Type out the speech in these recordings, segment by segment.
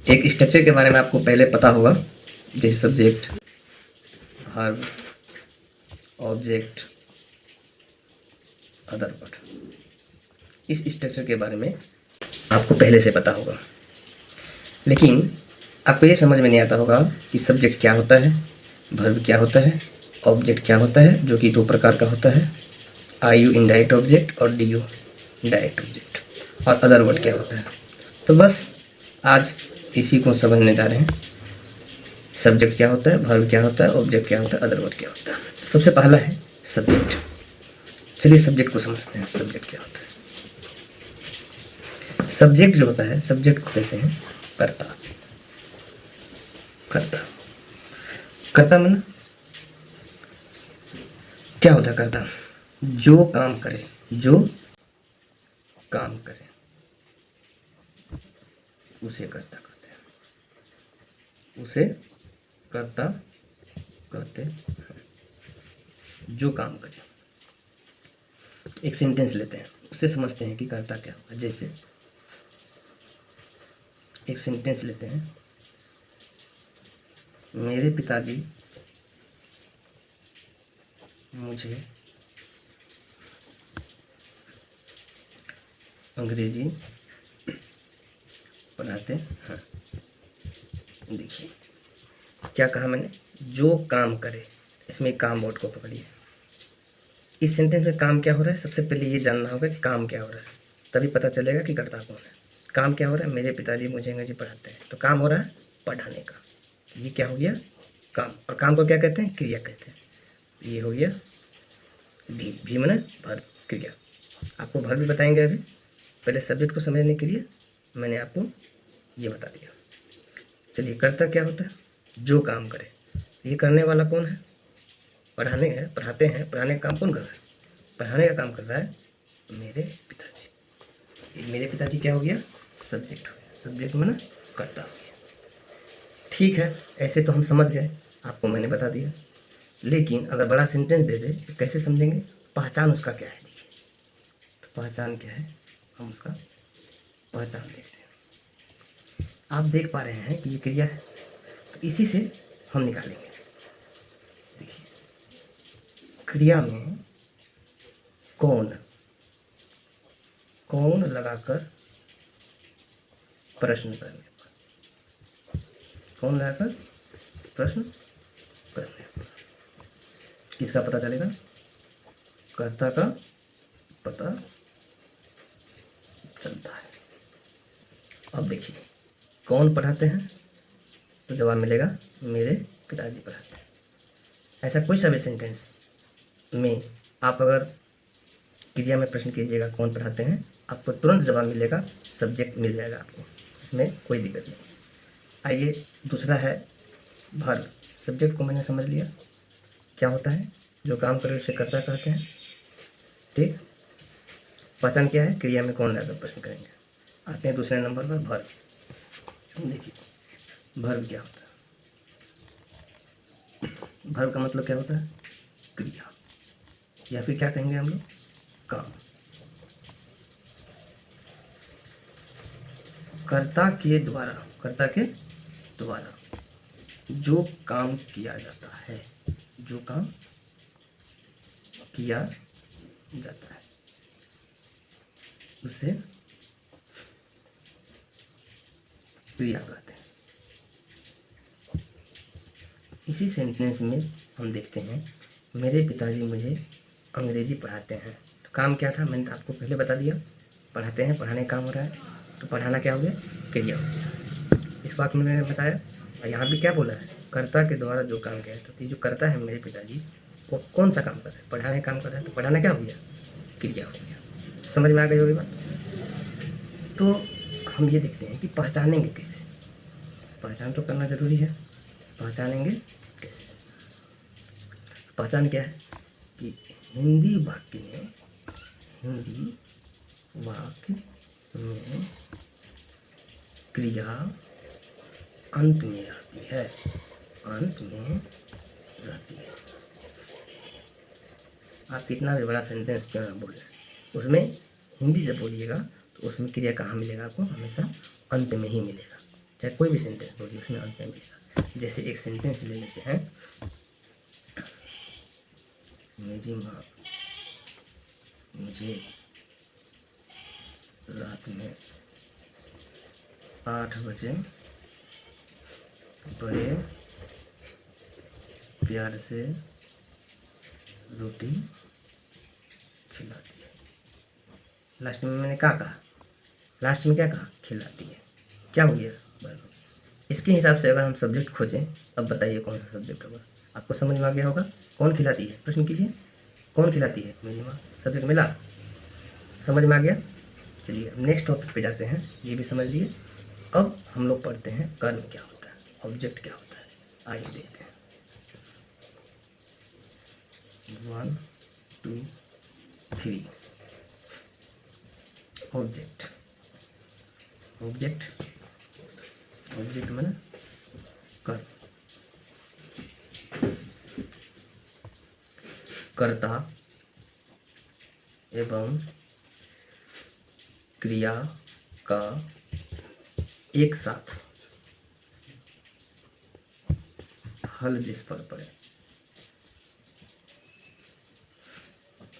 एक स्ट्रक्चर के बारे में आपको पहले पता होगा, जैसे subject, verb, object, other word. इस स्ट्रक्चर के बारे में आपको पहले से पता होगा, लेकिन आपको ये समझ में नहीं आता होगा कि सब्जेक्ट क्या होता है, वर्ब क्या होता है, ऑब्जेक्ट क्या होता है, जो कि दो प्रकार का होता है, आई यू इनडायरेक्ट ऑब्जेक्ट और डी यू डायरेक्ट ऑब्जेक्ट, और अदर वर्ड क्या होता है। तो बस आज इसी को समझने जा रहे हैं। सब्जेक्ट क्या होता है, वर्ब क्या होता है, ऑब्जेक्ट क्या होता है, अदर वर्ड क्या होता है। सबसे पहला है सब्जेक्ट। चलिए सब्जेक्ट को समझते हैं। सब्जेक्ट क्या होता है? सब्जेक्ट जो होता है, सब्जेक्ट को कहते हैं कर्ता। कर्ता, कर्ता मन क्या होता है? कर्ता जो काम करे, जो काम करे उसे कर्ता कहते हैं, उसे कर्ता कहते हैं। जो काम करे। एक सेंटेंस लेते हैं, उससे समझते हैं कि कर्ता क्या होगा। जैसे एक सेंटेंस लेते हैं, मेरे पिताजी मुझे अंग्रेजी पढ़ाते हैं। देखिए क्या कहा मैंने, जो काम करे। इसमें काम वर्ड को पकड़िए। इस सेंटेंस में काम क्या हो रहा है, सबसे पहले ये जानना होगा कि काम क्या हो रहा है, तभी पता चलेगा कि कर्ता कौन है। काम क्या हो रहा है, मेरे पिताजी मुझे अंग्रेजी पढ़ाते हैं, तो काम हो रहा है पढ़ाने का। ये क्या हो गया, काम। और काम को क्या कहते हैं, क्रिया कहते हैं। ये हो गया भी माने वर्ब, क्रिया। आपको वर्ब भी बताएंगे अभी, पहले सब्जेक्ट को समझने के लिए मैंने आपको ये बता दिया। चलिए कर्ता क्या होता है, जो काम करे। ये करने वाला कौन है, पढ़ाने हैं, पढ़ाते हैं। पढ़ाने का काम कौन कर रहा है, पढ़ाने का काम कर रहा है मेरे पिताजी। मेरे पिताजी क्या हो गया, सब्जेक्ट हो गया। सब्जेक्ट माना कर्ता हो गया। ठीक है, ऐसे तो हम समझ गए, आपको मैंने बता दिया। लेकिन अगर बड़ा सेंटेंस दे दे तो कैसे समझेंगे, पहचान उसका क्या है। देखिए तो पहचान क्या है, हम उसका पहचान देखते हैं। आप देख पा रहे हैं कि ये क्रिया है, तो इसी से हम निकालेंगे। देखिए क्रिया में कौन, कौन लगाकर प्रश्न करने पर, कौन लगाकर प्रश्न करने पर किसका पता चलेगा, कर्ता का पता चलता है। अब देखिए कौन पढ़ाते हैं, तो जवाब मिलेगा मेरे पिताजी पढ़ाते हैं। ऐसा कोई सा भी सेंटेंस में आप अगर क्रिया में प्रश्न कीजिएगा कौन पढ़ाते हैं, आपको तुरंत जवाब मिलेगा, सब्जेक्ट मिल जाएगा आपको, इसमें कोई दिक्कत नहीं। आइए दूसरा है वर्ब। सब्जेक्ट को मैंने समझ लिया क्या होता है, जो काम करे उसे कर्ता कहते हैं। ठीक, पहचान क्या है, क्रिया में कौन लगाकर प्रश्न करेंगे। आते हैं दूसरे नंबर पर वर्ब। देखिए वर्ब क्या होता है, वर्ब का मतलब क्या होता है, क्रिया, या फिर क्या कहेंगे हम लोग, काम। कर्ता के द्वारा, कर्ता के द्वारा जो काम किया जाता है, जो काम किया जाता है उसे क्रिया कहते हैं। इसी सेंटेंस में हम देखते हैं, मेरे पिताजी मुझे अंग्रेजी पढ़ाते हैं। तो काम क्या था, मैंने आपको पहले बता दिया, पढ़ाते हैं, पढ़ाने का काम हो रहा है। तो पढ़ाना क्या हो गया, क्रिया हो गया। इस बात में मैंने बताया। और यहाँ भी क्या बोला है, कर्ता के द्वारा जो काम किया जाता है। जो करता है मेरे पिताजी, वो कौन सा काम कर रहा है, पढ़ाने का काम कर रहा है। तो पढ़ाना क्या हो गया, क्रिया हो गया। समझ में आ गई होगी बात। तो हम ये देखते हैं कि पहचानेंगे कैसे, पहचान तो करना जरूरी है। पहचानेंगे कैसे, पहचान क्या है कि हिंदी वाक्य में, हिंदी वाक्य में क्रिया अंत में रहती है, अंत में रहती है। आप कितना भी बड़ा सेंटेंस क्यों ना बोलें, उसमें हिंदी जब बोलिएगा तो उसमें क्रिया कहाँ मिलेगा आपको, हमेशा अंत में ही मिलेगा। चाहे कोई भी सेंटेंस बोलिए उसमें अंत में मिलेगा। जैसे एक सेंटेंस ले लेते हैं, मेरी माँ मुझे रात में 8 बजे बड़े प्यार से रोटी खिलाती है। लास्ट में मैंने क्या कहा? लास्ट में क्या कहा? खिलाती है। क्या हो गया? वर्ब। इसके हिसाब से अगर हम सब्जेक्ट खोजें, अब बताइए कौन सा सब्जेक्ट होगा? आपको समझ में आ गया होगा। कौन खिलाती है? प्रश्न कीजिए, कौन खिलाती है? मेरी माँ। सब्जेक्ट मिला, समझ में आ गया। चलिए अब नेक्स्ट टॉपिक पे जाते हैं, ये भी समझ लिए। अब हम लोग पढ़ते हैं कर्म क्या होता है, ऑब्जेक्ट क्या होता है। आइए देखते हैं। 1 2 3 ऑब्जेक्ट। ऑब्जेक्ट ऑब्जेक्ट माने कर्म, कर्ता एवं क्रिया का एक साथ फल जिस पर पड़े,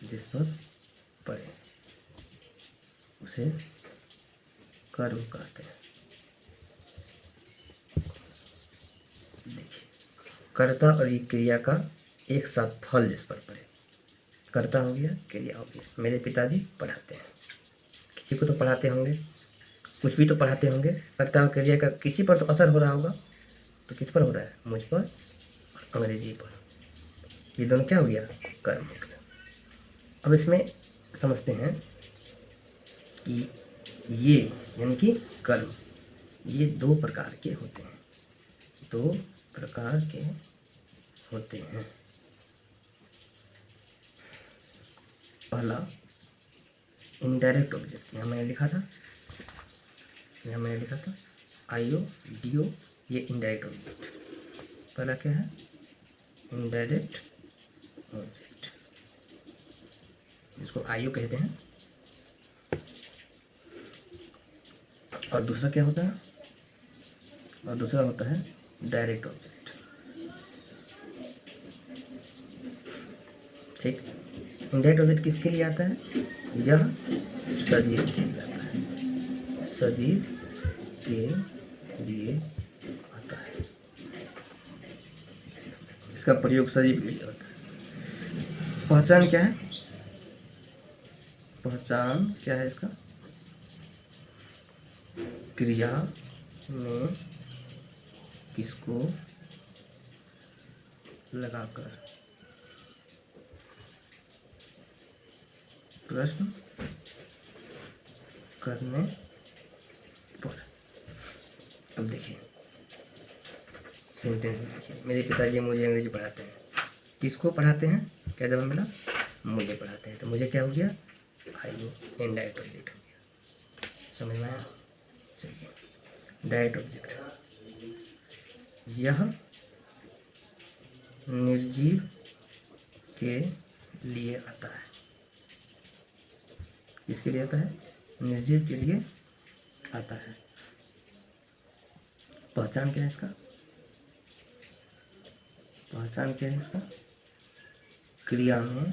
जिस पर पड़े उसे कर्म कहते हैं। देखिए, कर्ता और ये क्रिया का एक साथ फल जिस पर पड़े, कर्ता हो गया, क्रिया हो गया। मेरे पिताजी पढ़ाते हैं, किसी को तो पढ़ाते होंगे, कुछ भी तो पढ़ाते होंगे। कर्ता और क्रिया का किसी पर तो असर हो रहा होगा, तो किस पर हो रहा है? मुझ पर और अंग्रेजी पर। ये दोनों क्या हो गया? कर्म हो गया। अब इसमें समझते हैं कि ये यानी कि कर्म, ये 2 प्रकार के होते हैं। 2 प्रकार के होते हैं। पहला इनडायरेक्ट ऑब्जेक्ट, यहाँ मैंने लिखा था, आईओ डीओ, ये इनडायरेक्ट ऑब्जेक्ट। पहला क्या है? इनडायरेक्ट ऑब्जेक्ट, जिसको आईओ कहते हैं। और दूसरा क्या होता है? और दूसरा होता है डायरेक्ट ऑब्जेक्ट। ठीक, इनडायरेक्ट ऑब्जेक्ट किसके लिए आता है? यह सजीव के लिए आता है, सजीव के लिए आता है। इसका प्रयोग सजीव के लिए होता है। पहचान क्या है? पहचान क्या है इसका? क्रिया में किसको लगाकर प्रश्न करने पर। अब देखिए सेंटेंस में देखिए, मेरे पिताजी मुझे अंग्रेजी पढ़ाते हैं। किसको पढ़ाते हैं? क्या जवाब मिला? मुझे पढ़ाते हैं। तो मुझे क्या हो गया? आईओ, इनडायरेक्ट ऑब्जेक्ट हो गया। समझ में आया? चलिए डायरेक्ट ऑब्जेक्ट, यह निर्जीव के लिए आता है। किसके लिए आता है? निर्जीव के लिए आता है। पहचान क्या है इसका? पहचान क्या है इसका? क्रिया में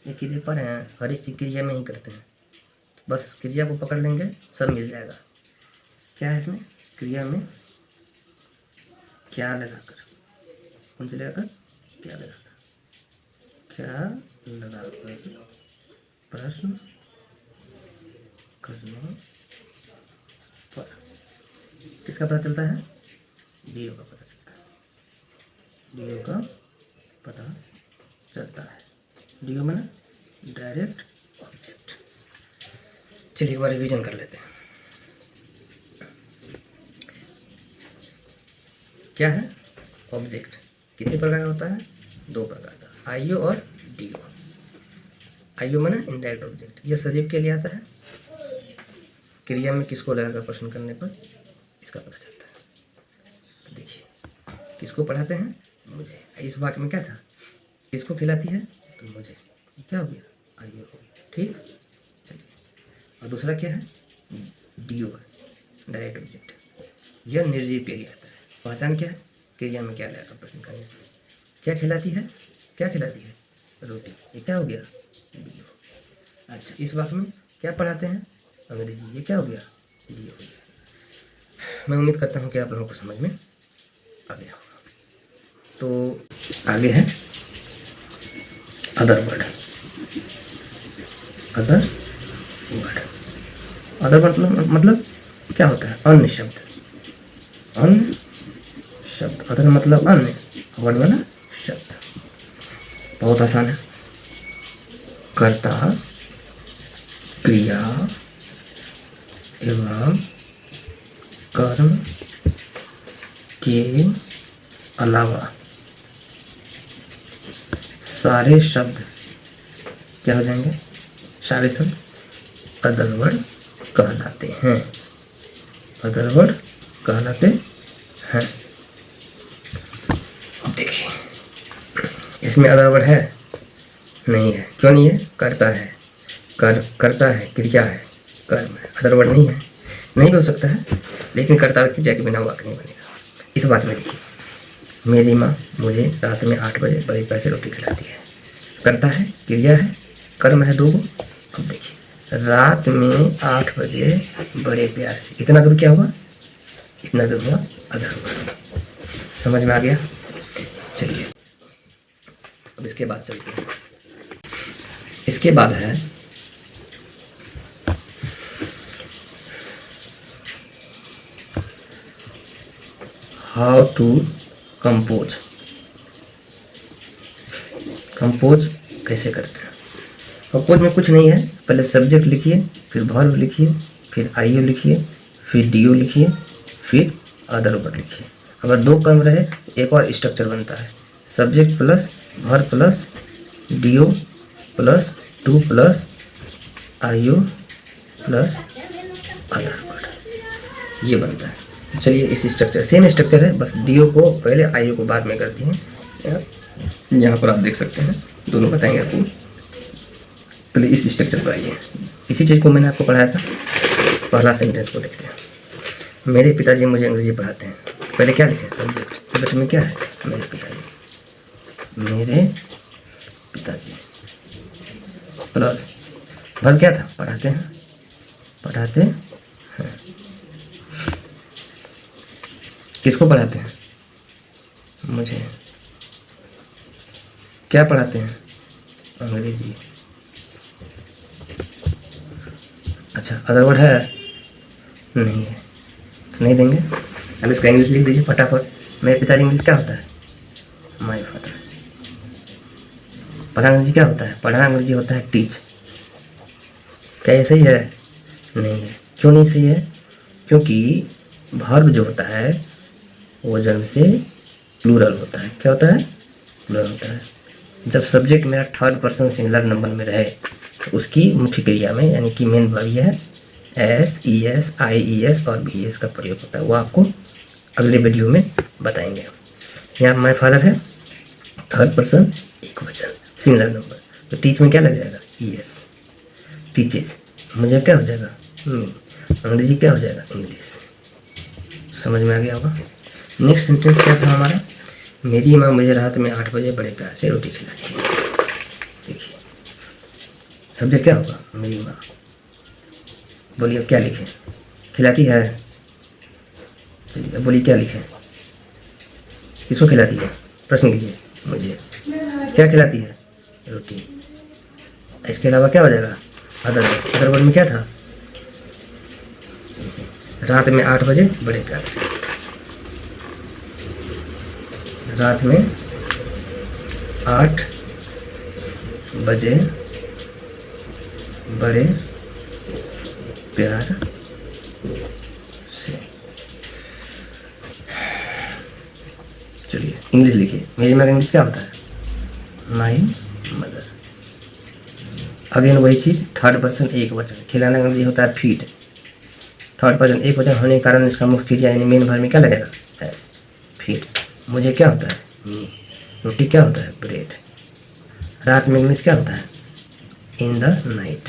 ये क्रिया पर है, हर एक चीज क्रिया में ही करते हैं। बस क्रिया को पकड़ लेंगे, सब मिल जाएगा। क्या है इसमें? क्रिया में क्या लगाकर, कौन से लगाकर? क्या लगाकर, क्या लगाकर प्रश्न करने पर किसका पता चलता है? डीओ का पता चलता है। डीओ का पता चलता है। डीओ माने डायरेक्ट ऑब्जेक्ट। चलिए एक बार रिवीजन कर लेते हैं। क्या है? ऑब्जेक्ट कितने प्रकार का होता है? 2 प्रकार का, आईओ और डीओ। आईओ माने इनडायरेक्ट ऑब्जेक्ट, यह सजीव के लिए आता है। क्रिया में किसको लगाकर प्रश्न करने पर इसका पता चलता है। तो देखिए, किसको पढ़ाते हैं? मुझे। इस वाक्य में क्या था? किसको खिलाती है? तो मुझे। क्या हो गया? आईओ हो गया। ठीक, चलिए। और दूसरा क्या है? डीओ है। Direct object. यह निर्जीव क्रिया आता है। पहचान क्या है? क्रिया में क्या लाएगा प्रश्न का? क्या खिलाती है? क्या खिलाती है? रोटी। ये क्या हो गया? डीओ। अच्छा, इस वाक्य में क्या पढ़ाते हैं? अंग्रेजी। ये क्या हो गया? डीओ हो गया। मैं उम्मीद करता हूँ कि आप लोगों को समझ में आ गया होगा। तो आगे है other word. Other word, other word मतलब क्या होता है? अन्य शब्द। अन्य शब्द, अदर मतलब अन्य, वर्ड वाला शब्द। बहुत आसान है। कर्ता, क्रिया एवं कर्म के अलावा सारे शब्द क्या हो जाएंगे? सारे शब्द अदर वर्ड कहलाते हैं। अदर वर्ड कहलाते हैं। अब देखिए, इसमें अदर वर्ड है? नहीं है। क्यों नहीं है? करता है, करता है, क्रिया है, कर्म है, अदर वर्ड नहीं है। नहीं भी हो सकता है, लेकिन कर्ता और क्रिया के बिना वाक्य नहीं बनेगा। इस बात में देखिए, मेरी माँ मुझे रात में 8 बजे बड़े प्यार से रोटी खिलाती है। करता है, क्रिया है, कर्म है, 2 गो। अब देखिए, रात में 8 बजे बड़े प्यार से, इतना दूर क्या हुआ? इतना दूर हुआ अदर वर्ड। समझ में आ गया? चलिए, अब इसके बाद चलते हैं। इसके बाद है हाउ टू कंपोज। कंपोज कैसे करते हैं? कंपोज में कुछ नहीं है। पहले सब्जेक्ट लिखिए, फिर वर्ब लिखिए, फिर आईओ लिखिए, फिर डीओ लिखिए, फिर अदर वर्ड लिखिए। अगर 2 कर्म रहे एक और स्ट्रक्चर बनता है, subject plus verb plus DO plus 2 plus IO plus other word, ये बनता है। चलिए, इस स्ट्रक्चर, सेम स्ट्रक्चर है, बस डीओ को पहले आईओ को बाद में करती हैं। यहाँ पर आप देख सकते हैं, दोनों बताएंगे आपको। पहले इस स्ट्रक्चर पर आइए। इसी चीज़ को मैंने आपको पढ़ाया था। पहला सेंटेंस को देखते हैं। मेरे पिताजी मुझे अंग्रेजी पढ़ाते हैं। पहले क्या लिखे? सब्जेक्ट। सब्जेक्ट में क्या है? मेरे पिताजी। मेरे पिताजी प्लस वर्ब क्या था? पढ़ाते हैं। पढ़ाते हैं। किसको पढ़ाते हैं? मुझे। क्या पढ़ाते हैं? अंग्रेजी। अच्छा, अदर वर्ड है? नहीं है, नहीं देंगे। अब इसका इंग्लिश लिख दीजिए फटाफट। मेरे पिताजी इंग्लिश क्या होता है? My father. पढ़ाना अंग्रेजी क्या होता है? पढ़ाना अंग्रेजी होता है टीच। क्या ये सही है? नहीं है। क्यों नहीं सही है? क्योंकि वर्ब जो होता है वो जन्म से प्लूरल होता है। क्या होता है? प्लूरल होता है। जब सब्जेक्ट मेरा 3rd पर्सन सिंगुलर नंबर में रहे तो उसकी मुख्य क्रिया में, यानी कि मेन वर्ब यह है, एस, ई एस, आई ई एस और बी एस का प्रयोग होता है। वो आपको अगले वीडियो में बताएंगे। यहाँ माय फादर है, 3rd पर्सन एक वचन सिंगुलर नंबर, तो टीच में क्या लग जाएगा? E S, teaches. मुझे क्या हो जाएगा? मी। अंग्रेजी क्या हो जाएगा? इंग्लिश। समझ में आ गया होगा। नेक्स्ट सेंटेंस क्या था हमारा? मेरी माँ मुझे रात में 8 बजे बड़े प्यार से रोटी खिलाती है। देखिए, सब्जेक्ट क्या होगा? मेरी माँ। बोलिए अब क्या लिखें? खिलाती है। चलिए अब बोलिए क्या लिखें? किसको खिलाती है? प्रश्न कीजिए मुझे। क्या खिलाती है? रोटी। इसके अलावा क्या हो जाएगा? Other word. अदर वर्ड में क्या था? रात में 8 बजे बड़े प्यार से। रात में 8 बजे बड़े प्यार से। चलिए इंग्लिश लिखिए। मेरी माँ का इंग्लिश क्या होता है? My mother. अगेन वही चीज़, 3rd पर्सन एक वचन। खिलाना का इंग्लिश होता है फीड। 3rd पर्सन एक वचन होने के कारण इसका मुख्य क्रिया यानी मेन वर्ब में क्या लगेगा? S, feeds. मुझे क्या होता है? मी। रोटी क्या होता है? ब्रेड। रात में इंग्लिश क्या होता है? In the night.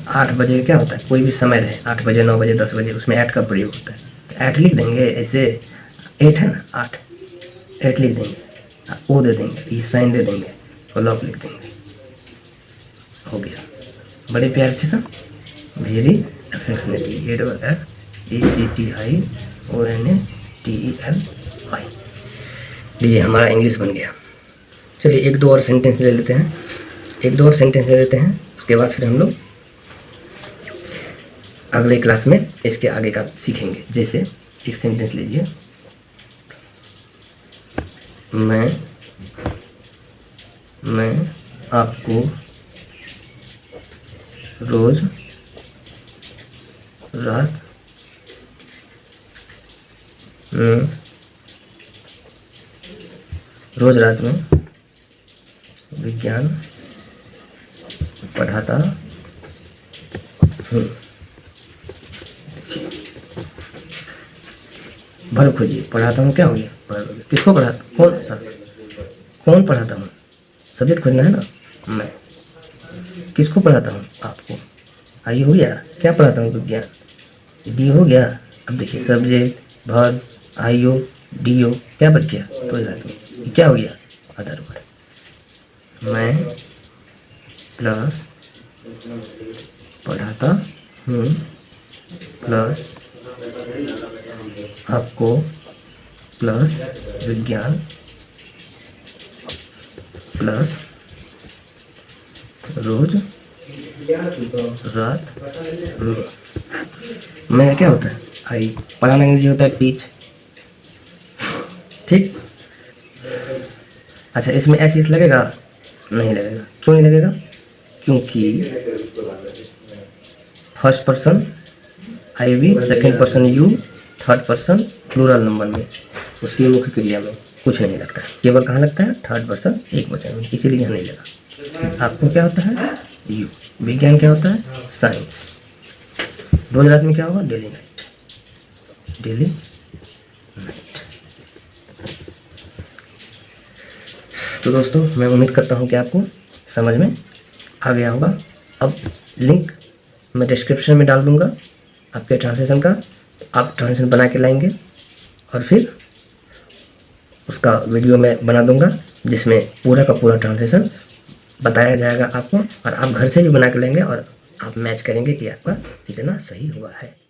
8 बजे क्या होता है, कोई भी समय रहे, 8 बजे, 9 बजे, 10 बजे, उसमें ऐट का प्रयोग होता है। तो ऐट लिख देंगे ऐसे, 8 है ना, 8, 8 लिख देंगे, ओ दे देंगे, ई साइन दे देंगे, लॉक लिख देंगे, हो गया। बड़े प्यार से ना, वेरी अफेक्शनेटली, AFFECTIONATELY। लीजिए हमारा इंग्लिश बन गया। चलिए एक दो और सेंटेंस ले लेते हैं, उसके बाद फिर हम लोग अगले क्लास में इसके आगे का सीखेंगे। जैसे एक सेंटेंस लीजिए, मैं आपको रोज रात में विज्ञान पढ़ाता हूँ। वर्ब खोजिए, पढ़ाता हूँ क्या हो गया, किसको पढ़ाता, कौन पढ़ाता हूँ, सब्जेक्ट खोजना है ना। मैं किसको पढ़ाता हूँ, आपको। आई हो गया, क्या पढ़ाता हूँ, विज्ञान, डी हो गया। अब देखिए सब्जेक्ट, वर्ब, आई ओ, डी ओ, क्या बच गया, तो क्या हो गया, अदर वर्ड। मैं प्लस पढ़ाता हूँ प्लस आपको प्लस विज्ञान प्लस रोज रात में क्या होता है, आई, पढ़ाना इंग्लिश होता है टीच, ठीक। अच्छा इसमें ऐसे इस लगेगा, नहीं लगेगा, क्यों नहीं लगेगा, क्योंकि first person I we, second person you, third person plural number में, उसकी मुख्य क्रिया में कुछ नहीं लगता है, केवल कहाँ लगता है, थर्ड पर्सन एक वचन में, इसीलिए यहाँ नहीं लगा। आपको क्या होता है, यू। विज्ञान क्या होता है, साइंस। रोज रात में क्या होगा, डेली नाइट, डेली नाइट। तो दोस्तों मैं उम्मीद करता हूँ कि आपको समझ में आ गया होगा। अब लिंक मैं डिस्क्रिप्शन में डाल दूँगा आपके ट्रांसलेशन का, आप ट्रांसलेशन बना के लाएंगे और फिर उसका वीडियो मैं बना दूँगा जिसमें पूरा का पूरा ट्रांसलेशन बताया जाएगा आपको, और आप घर से भी बना के लेंगे और आप मैच करेंगे कि आपका कितना सही हुआ है।